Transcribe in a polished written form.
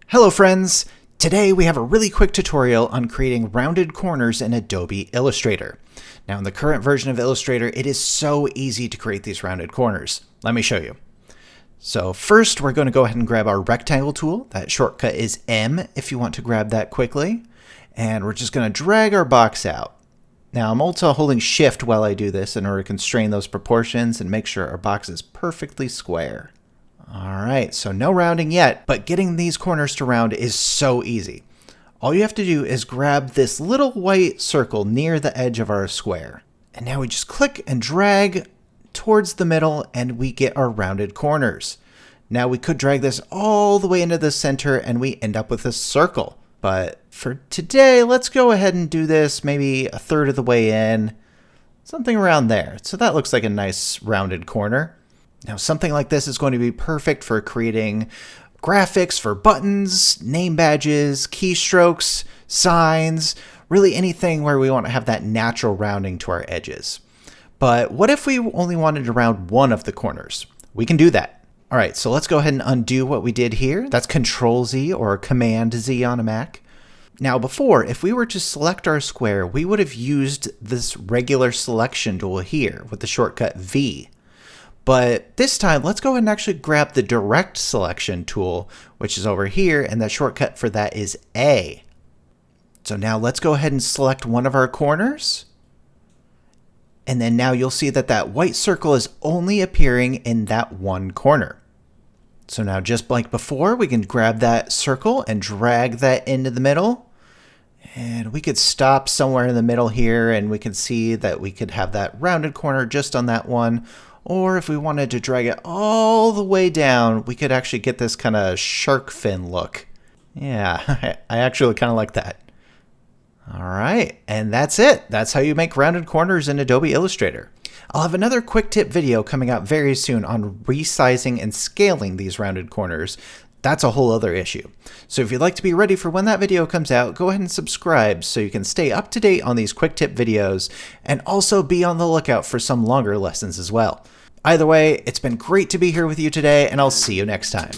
Hello friends! Today we have a really quick tutorial on creating rounded corners in Adobe Illustrator. Now in the current version of Illustrator, it is so easy to create these rounded corners. Let me show you. So first we're going to go ahead and grab our rectangle tool. That shortcut is M if you want to grab that quickly. And we're just going to drag our box out. Now I'm also holding Shift while I do this in order to constrain those proportions and make sure our box is perfectly square. Alright, so no rounding yet, but getting these corners to round is so easy. All you have to do is grab this little white circle near the edge of our square. And now we just click and drag towards the middle and we get our rounded corners. Now we could drag this all the way into the center and we end up with a circle. But for today, let's go ahead and do this maybe a third of the way in. Something around there. So that looks like a nice rounded corner. Now something like this is going to be perfect for creating graphics for buttons, name badges, keystrokes, signs, really anything where we want to have that natural rounding to our edges. But what if we only wanted to round one of the corners? We can do that. All right, so let's go ahead and undo what we did here. That's Control-Z or Command-Z on a Mac. Now before, if we were to select our square, we would have used this regular selection tool here with the shortcut V. But this time, let's go ahead and actually grab the direct selection tool, which is over here, and the shortcut for that is A. So now let's go ahead and select one of our corners. And then now you'll see that that white circle is only appearing in that one corner. So now just like before, we can grab that circle and drag that into the middle. And we could stop somewhere in the middle here, and we can see that we could have that rounded corner just on that one. Or if we wanted to drag it all the way down, we could actually get this kind of shark fin look. Yeah, I actually kind of like that. All right, and that's it. That's how you make rounded corners in Adobe Illustrator. I'll have another quick tip video coming out very soon on resizing and scaling these rounded corners. That's a whole other issue. So if you'd like to be ready for when that video comes out, go ahead and subscribe so you can stay up to date on these quick tip videos and also be on the lookout for some longer lessons as well. Either way, it's been great to be here with you today, and I'll see you next time.